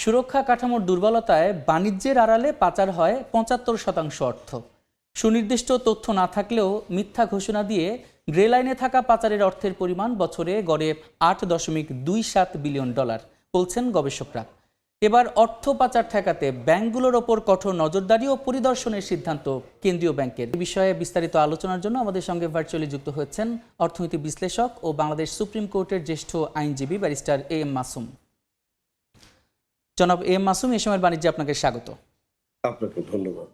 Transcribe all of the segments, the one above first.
সুরক্ষা কাঠামোর দুর্বলতায় বাণিজ্যের আড়ালে পাচার হয় ৭৫% অর্থ। সুনির্দিষ্ট তথ্য না থাকলেও মিথ্যা ঘোষণা দিয়ে গ্রে লাইনে থাকা পাচারের অর্থের পরিমাণ বছরে গড়ে $৮.27 বিলিয়ন বলছেন গবেষকরা। এবার অর্থ পাচার ঠেকাতে ব্যাংকগুলোর ওপর কঠোর নজরদারি ও পরিদর্শনের সিদ্ধান্ত কেন্দ্রীয় ব্যাংকের। এ বিষয়ে বিস্তারিত আলোচনার জন্য আমাদের সঙ্গে ভার্চুয়ালি যুক্ত হচ্ছেন অর্থনীতি বিশ্লেষক ও বাংলাদেশ সুপ্রিম কোর্টের জ্যেষ্ঠ আইনজীবী ব্যারিস্টার এম মাসুম। জনাব এম মাসুম, এই সময়ের বাণিজ্যে আপনাকে স্বাগত। আপনাকে ধন্যবাদ।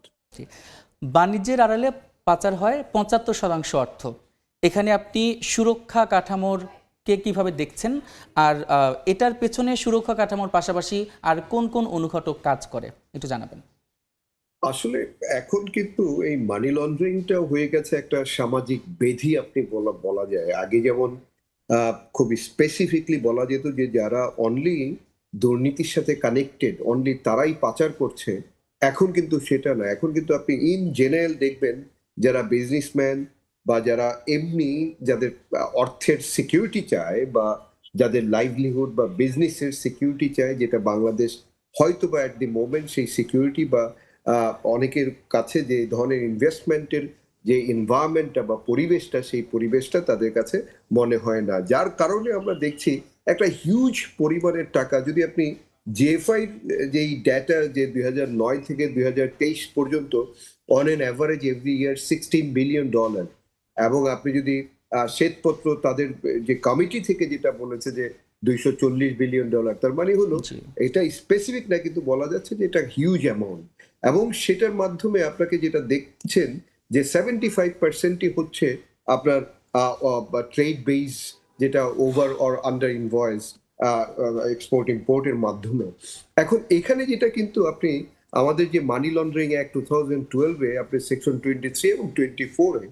বাণিজ্যের আড়ালে পাচার হয় ৭৫% অর্থ। এখানে আপনি সুরক্ষা কাঠামোর কে কিভাবে দেখছেন, আর এটার পেছনে সুরক্ষা কাঠামোর পাশাপাশি আর কোন কোন অনুঘটক কাজ করে একটু জানাবেন। আসলে এখন কিন্তু এই মানি লন্ডারিংটা হয়ে গেছে একটা সামাজিক ব্যাধি, আপনি বলা যায়। আগে যেমন খুব স্পেসিফিকলি বলা যেত যে যারা অনলি দুর্নীতির সাথে কানেক্টেড, অনলি তারাই পাচার করছে। এখন কিন্তু সেটা না। এখন কিন্তু আপনি ইন জেনারেল দেখবেন যারা বিজনেসম্যান বা যারা এমনি যাদের অর্থের সিকিউরিটি চায় বা যাদের লাইভলিহুড বা বিজনেসের সিকিউরিটি চায়, যেটা বাংলাদেশ হয়তো বা অ্যাট দি মোমেন্ট সেই সিকিউরিটি বা অনেকের কাছে যে ধরনের ইনভেস্টমেন্টের যে এনভায়রনমেন্টটা বা পরিবেশটা, সেই পরিবেশটা তাদের কাছে মনে হয় না। যার কারণে আমরা দেখছি একটা হিউজ পরিমাণের টাকা, যদি আপনি জিএফআই যেই ডেটা যে 2009 থেকে 2023 পর্যন্ত on an average every year $16 billion, এবং আপনি যদি শ্বেতপত্র তাদের যে কমিটি থেকে যেটা বলেছে যে $240 বিলিয়ন, তার মানে হলো এটা স্পেসিফিক না, কিন্তু বলা যাচ্ছে যে এটা হিউজ অ্যামাউন্ট। এবং সেটার মাধ্যমে আপনাকে যেটা দেখছেন যে 75%ই হচ্ছে আপনার ট্রেড বেস, যেটা over or under invoice export ইম্পোর্টের মাধ্যমে। এখন এখানে যেটা কিন্তু আপনি আমাদের যে মানি লন্ডারিং অ্যাক্ট 2012-এ আপনি সেকশন 23 এবং 24-এ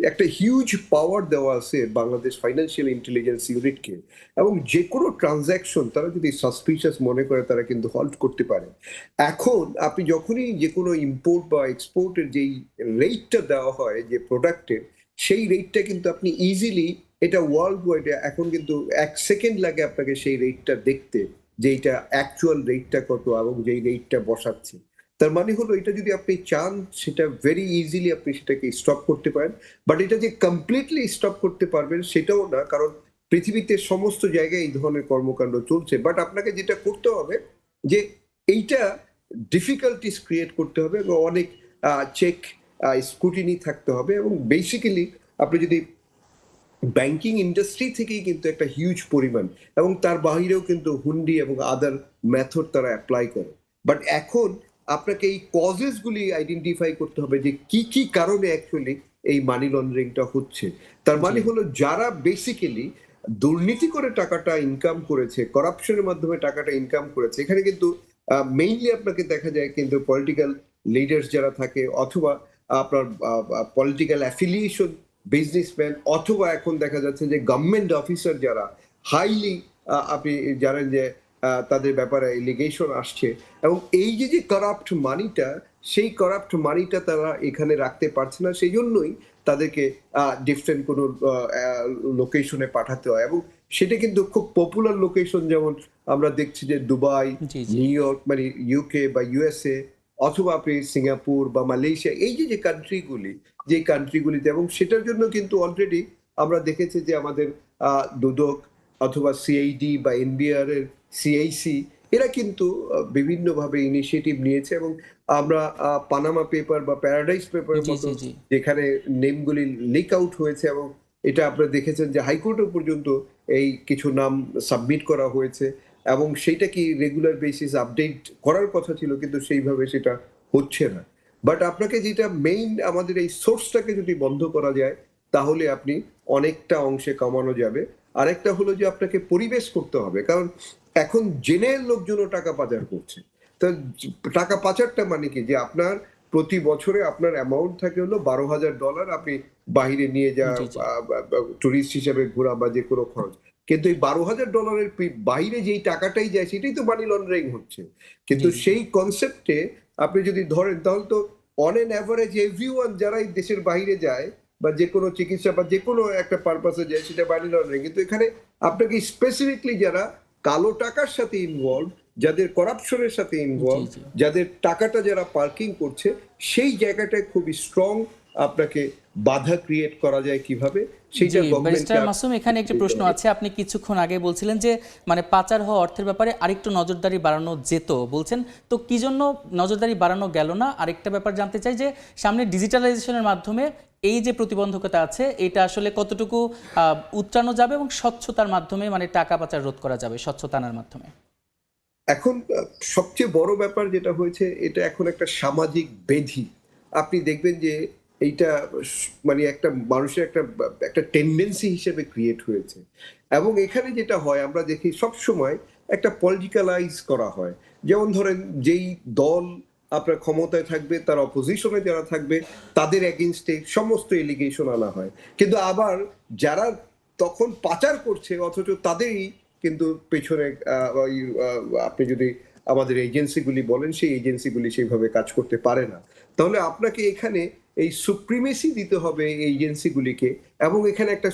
একটা হিউজ পাওয়ার দেওয়া আছে বাংলাদেশ ফাইন্যান্সিয়াল ইন্টেলিজেন্স ইউনিটকে, এবং যে কোনো ট্রানজ্যাকশন তারা যদি সাসপিশিয়াস মনে করে তারা কিন্তু হল্ট করতে পারে। এখন আপনি যখনই যে কোনো ইম্পোর্ট বা এক্সপোর্টের যেই রেটটা দেওয়া হয় যে প্রোডাক্টের, সেই রেটটা কিন্তু আপনি ইজিলি, এটা ওয়ার্ল্ড ওয়াইড এখন কিন্তু 1 সেকেন্ড লাগে আপনাকে সেই রেটটা দেখতে, যে এটা অ্যাকচুয়াল রেটটা কত এবং যেই রেটটা বসাচ্ছে। তার মানে হলো এটা যদি আপনি চান সেটা ভেরি ইজিলি আপনি সেটাকে স্টপ করতে পারেন। বাট এটা যে কমপ্লিটলি স্টপ করতে পারবেন সেটাও না, কারণ পৃথিবীতে সমস্ত জায়গায় এই ধরনের কর্মকাণ্ড চলছে। বাট আপনাকে যেটা করতে হবে যে এইটা ডিফিকাল্টিস ক্রিয়েট করতে হবে এবং অনেক চেক স্ক্রুটিনি থাকতে হবে। এবং বেসিক্যালি আপনি যদি ব্যাংকিং ইন্ডাস্ট্রি থেকেই কিন্তু একটা হিউজ পরিমাণ, এবং তার বাহিরেও কিন্তু হুন্ডি এবং আদার মেথড তারা অ্যাপ্লাই করে। বাট এখন আপনাকে এই কজেস গুলি আইডেন্টিফাই করতে হবে যে কি কি কারণে অ্যাকচুয়ালি এই মানি লন্ডারিংটা হচ্ছে। তার মানে হলো যারা বেসিক্যালি দুর্নীতি করে টাকাটা ইনকাম করেছে, করাপশনের মাধ্যমে টাকাটা ইনকাম করেছে, এখানে কিন্তু মেইনলি আপনাকে দেখা যায় কিন্তু পলিটিক্যাল লিডার্স যারা থাকে, অথবা আপনার পলিটিক্যাল অ্যাফিলিয়েশন বিজনেসম্যান, অথবা এখন দেখা যাচ্ছে যে গভর্নমেন্ট অফিসার যারা হাইলি, আপনি জানেন যে তাদের ব্যাপারে এলিগেশন আসছে, এবং এই যে যে কারাপ্ট মানিটা, সেই কারাপ্ট মানিটা তারা এখানে রাখতে পারছে না, সেই জন্যই তাদেরকে ডিফারেন্ট কোনো লোকেশনে পাঠাতে হয়। এবং সেটা কিন্তু খুব পপুলার লোকেশন, যেমন আমরা দেখছি যে দুবাই, নিউ ইয়র্ক, মানে ইউকে বা ইউএসএ, অথবা আপনি সিঙ্গাপুর বা মালয়েশিয়া, এই যে যে কান্ট্রিগুলি, যে কান্ট্রিগুলিতে। এবং সেটার জন্য কিন্তু অলরেডি আমরা দেখেছি যে আমাদের দুদক অথবা সিআইডি বা এনবিআর এর সিআইসি, এরা কিন্তু বিভিন্নভাবে ইনিশিয়েটিভ নিয়েছে। এবং আমরা পানামা পেপার বা প্যারাডাইস পেপারের মতো যেখানে নেমগুলি লিক আউট হয়েছে, এবং এটা আপনারা দেখেছেন যে হাইকোর্টও পর্যন্ত এই কিছু নাম সাবমিট করা হয়েছে, এবং সেইটা কি রেগুলার বেসিস আপডেট করার কথা ছিল, কিন্তু সেইভাবে সেটা হচ্ছে না। বাট আপনাকে যেটা মেইন, আমাদের এই সোর্সটাকে যদি বন্ধ করা যায় তাহলে আপনি অনেকটা অংশে কমানো যাবে। আরেকটা হলো যে আপনাকে পরিবেশ করতে হবে, কারণ এখন জেনারেল লোকজনও টাকা পাচার করছে। তো টাকা পাচারটা মানে কি, যে আপনার প্রতি বছরে আপনার অ্যামাউন্ট থাকে হলো $12,000, আপনি বাহিরে নিয়ে যা টুরিস্ট হিসেবে ঘোরা বা যে কোনো খরচ, কিন্তু এই $12,000 বাইরে যেই টাকাটাই যায় সেটাই তো মানি লন্ডারিং হচ্ছে। কিন্তু সেই কনসেপ্টে আপনি যদি ধরেন তাহলে তো অন এন অ্যাভারেজ এভরিওয়ান যারা এই দেশের বাইরে যায় বা যে কোনো চিকিৎসা বা যে কোনো একটা পারপাসে যায় সেটা মানি লন্ডারিং। কিন্তু এখানে আপনাকে স্পেসিফিকলি যারা কালো টাকার সাথে ইনভলভ যাদের করাপশনের সাথে ইনভলভ, জি। যাদের টাকাটা যারা পার্কিং করছে, সেই জায়গাটায় খুব স্ট্রং আপনাকে বাধা ক্রিয়েট করা যায় কিভাবে, সেইটা জি, গভর্নমেন্টকে ব্যারিস্টার মাসুম, এখানে একটি প্রশ্ন আছে। আপনি কিছুক্ষণ আগে বলছিলেন যে মানে পাচার হওয়া অর্থের ব্যাপারে আরেকটু নজরদারি বাড়ানো যেত বলছেন, তো কি জন্য নজরদারি বাড়ানো গেল না? আরেকটা ব্যাপার জানতে চাই যে সামনে ডিজিটালাইজেশনের মাধ্যমে এই যে প্রতিবন্ধকতা আছে এটা আসলে কতটুকু উতরানো যাবে এবং স্বচ্ছতার মাধ্যমে মানে টাকা পাচার রোধ করা যাবে স্বচ্ছতা আনার মাধ্যমে? এখন সবচেয়ে বড় ব্যাপার যেটা হয়েছে, এটা এখন একটা সামাজিক ব্যাধি। আপনি দেখবেন যে এইটা মানে একটা মানুষের একটা একটা টেন্ডেন্সি হিসেবে ক্রিয়েট হয়েছে। এবং এখানে যেটা হয় আমরা দেখি সব সময় একটা পলিটিক্যালাইজ করা হয়। যেমন ধরেন যেই দল আপনার ক্ষমতায় থাকবে, তার অপোজিশনে যারা থাকবে, তাদের এগেইনস্টে সমস্ত এলিগেশন আনা হয়। কিন্তু আবার যারা তখন পাচার করছে অথচ তাদেরই কিন্তু পেছনে ওই আপনি যদি আমাদের এজেন্সিগুলি বলেন, সেই এজেন্সিগুলি সেইভাবে কাজ করতে পারে না। তাহলে আপনাকে এখানে এই সুপ্রিমেসি দিতে হবে এই এজেন্সিগুলিকে, এবং এখানে একটা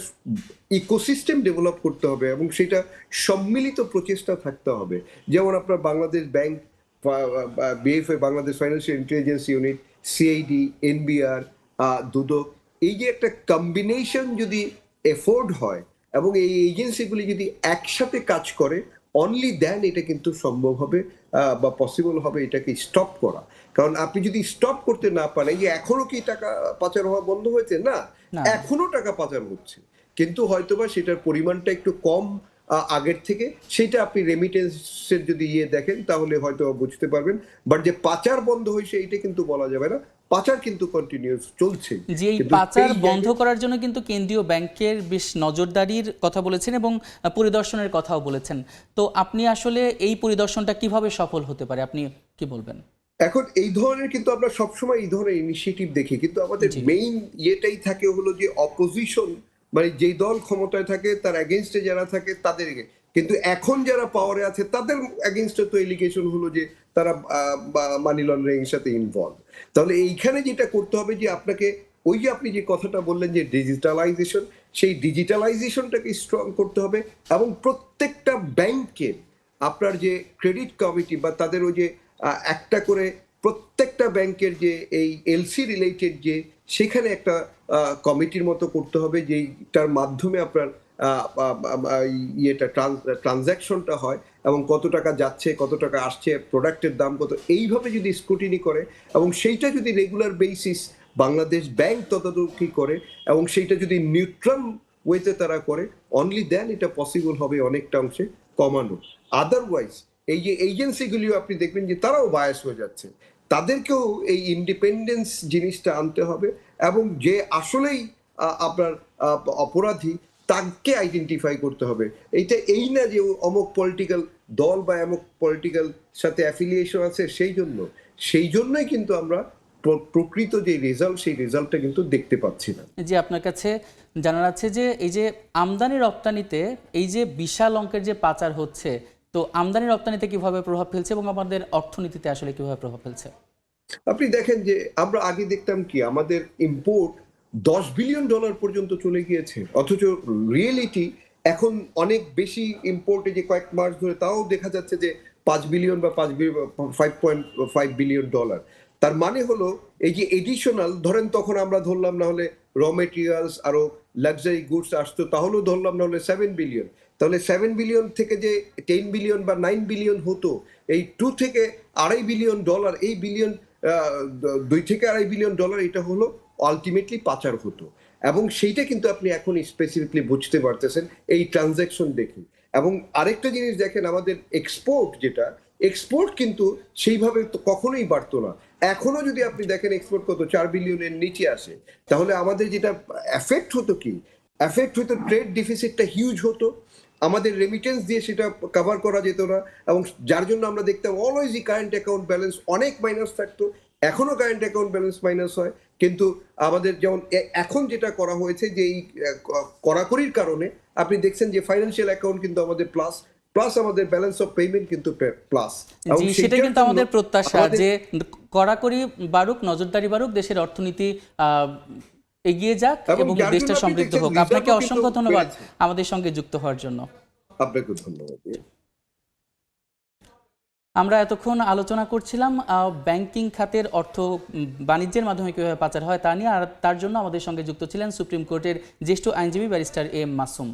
ইকোসিস্টেম ডেভেলপ করতে হবে, এবং সেটা সম্মিলিত প্রচেষ্টা থাকতে হবে। যেমন আপনার Bangladesh Bank, BFA, Bangladesh Financial Intelligence Unit, CID, NBR, Dudok, এই যে একটা কম্বিনেশন যদি এফোর্ড হয় এবং এই এজেন্সিগুলি যদি একসাথে কাজ করে, অনলি দেন এটা কিন্তু সম্ভব হবে বা পসিবল হবে এটাকে স্টপ করা। কারণ আপনি যদি স্টপ করতে না পারেন, এই যে এখনো কি টাকা পাচার হওয়া বন্ধ হয়েছে? না, না। এখনো টাকা পাচার হচ্ছে, কিন্তু হয়তোবা সেটার পরিমাণটা একটু কম আগের থেকে। সেটা আপনি রেমিটেন্সের যদি দেখেন তাহলে হয়তো বুঝতে পারবেন। বাট যে পাচার বন্ধ হয়েছে এটা কিন্তু বলা যাবে না, পাচার কিন্তু কন্টিনিউয়াস চলছে। যে এই কিন্তু পাচার সেই বন্ধ করার জন্য কিন্তু কেন্দ্রীয় ব্যাংকের বেশ নজরদারির কথা বলেছেন এবং পরিদর্শনের কথাও বলেছেন। তো আপনি আসলে এই পরিদর্শনটা কিভাবে সফল হতে পারে আপনি কি বলবেন? এখন এই ধরনের কিন্তু আমরা সবসময় এই ধরনের ইনিশিয়েটিভ দেখি, কিন্তু আমাদের জি। মেইন ইয়েটাই থাকে হলো যে অপোজিশন, মানে যেই দল ক্ষমতায় থাকে তার এগেনস্টে যারা থাকে তাদেরকে। কিন্তু এখন যারা পাওয়ারে আছে তাদের এগেনস্টে তো এলিগেশন হলো যে তারা মানি লন্ডারিং এর সাথে ইনভলভ। তাহলে এইখানে যেটা করতে হবে যে আপনাকে ওই যে আপনি যে কথাটা বললেন যে ডিজিটালাইজেশন, সেই ডিজিটালাইজেশনটাকে স্ট্রং করতে হবে, এবং প্রত্যেকটা ব্যাংকের আপনার যে ক্রেডিট কমিটি বা তাদের ওই যে একটা করে প্রত্যেকটা ব্যাংকের যে এই এলসি রিলেটেড যে সেখানে একটা কমিটির মতো করতে হবে, যেটার মাধ্যমে আপনার ইয়েটা ট্রানজ্যাকশনটা হয় এবং কত টাকা যাচ্ছে, কত টাকা আসছে, প্রোডাক্টের দাম কত, এইভাবে যদি স্ক্রুটিনি করে এবং সেইটা যদি রেগুলার বেসিস বাংলাদেশ ব্যাংক তদারকি করে এবং সেইটা যদি নিউট্রাল ওয়েতে তারা করে, অনলি দেন এটা পসিবল হবে অনেকটা অংশে কমানো। আদারওয়াইজ এই যে এজেন্সিগুলিও আপনি দেখবেন যে তারাও বায়াস হয়ে যাচ্ছে, তাদেরকেও এই ইন্ডিপেন্ডেন্স জিনিসটা আনতে হবে, এবং যে আসলেই আপনার অপরাধী তাকে আইডেন্টিফাই করতে হবে। এইটা এই না যে অমুক পলিটিক্যাল দল বা অমুক পলিটিক্যাল সাথে অ্যাফিলিয়েশন আছে সেই জন্যই কিন্তু আমরা প্রকৃত যে রেজাল্ট সেই রেজাল্টটা কিন্তু দেখতে পাচ্ছি না। যে আপনার কাছে জানার আছে যে এই যে আমদানি রপ্তানিতে এই যে বিশাল অঙ্কের যে পাচার হচ্ছে, তো আমদানি রপ্তানিতে কিভাবে প্রভাব ফেলছে এবং আমাদের অর্থনীতিতে আসলে কিভাবে প্রভাব ফেলছে? আপনি দেখেন যে আমরা আগে দেখতাম কি আমাদের ইম্পোর্ট $10 বিলিয়ন পর্যন্ত চলে গিয়েছে, অথচ রিয়েলিটি এখন অনেক বেশি ইম্পোর্টে যে কয়েক মাস ধরে তাও দেখা যাচ্ছে যে 5 বিলিয়ন বা 5.5 বিলিয়ন ডলার। তার মানে হলো এই যে এডিশনাল, ধরেন তখন আমরা ধরলাম না হলে র মেটেরিয়ালস আরো লাক্সারি গুডস আসতো, তাহলেও ধরলাম না হলে 7 বিলিয়ন। তাহলে 7 বিলিয়ন থেকে যে 10 বিলিয়ন বা 9 বিলিয়ন হতো, এই 2 থেকে 2.5 বিলিয়ন ডলার, এই বিলিয়ন 2 থেকে 2.5 বিলিয়ন ডলার এটা হলো আলটিমেটলি পাচার হতো। এবং সেইটা কিন্তু আপনি এখন স্পেসিফিকলি বুঝতে পারতেছেন এই ট্রানজ্যাকশন দেখে। এবং আরেকটা জিনিস দেখেন, আমাদের এক্সপোর্ট কিন্তু সেইভাবে তো কখনোই বাড়তো না। এখনো যদি আপনি দেখেন এক্সপোর্ট কত 4 বিলিয়নের নিচে আসে, তাহলে আমাদের যেটা এফেক্ট হতো কি, এফেক্ট হতো ট্রেড ডিফিসিটটা হিউজ হতো, আমাদের রেমিটেন্স দিয়ে সেটা কভার করা যেত না, এবং যার জন্য আমরা দেখতাম অলওয়েজই কারেন্ট অ্যাকাউন্ট ব্যালেন্স অনেক মাইনাস থাকতো। এখনো কারেন্ট অ্যাকাউন্ট ব্যালেন্স মাইনাস হয়, কিন্তু আমাদের যেমন এখন যেটা করা হয়েছে যে এই কড়াকড়ির কারণে আপনি দেখছেন যে ফাইন্যান্সিয়াল অ্যাকাউন্ট কিন্তু আমাদের প্লাস, প্লাস আমাদের ব্যালেন্স অফ পেমেন্ট কিন্তু প্লাস। জি, সেটা কিন্তু আমাদের প্রত্যাশা যে কড়াকড়ি বাড়ুক, নজরদারি বাড়ুক, দেশের অর্থনীতি এগিয়ে যাক এবং দেশটা সমৃদ্ধ হোক। আপনাকে অসংখ্য ধন্যবাদ আমাদের সঙ্গে যুক্ত হওয়ার জন্য। আপনাকে ধন্যবাদ। আমরা এতক্ষণ আলোচনা করছিলাম ব্যাংকিং খাতের অর্থ বাণিজ্যের মাধ্যমে কীভাবে পাচার হয় তা নিয়ে, আর তার জন্য আমাদের সঙ্গে যুক্ত ছিলেন সুপ্রিম কোর্টের জ্যেষ্ঠ আইনজীবী ব্যারিস্টার এম মাসুম।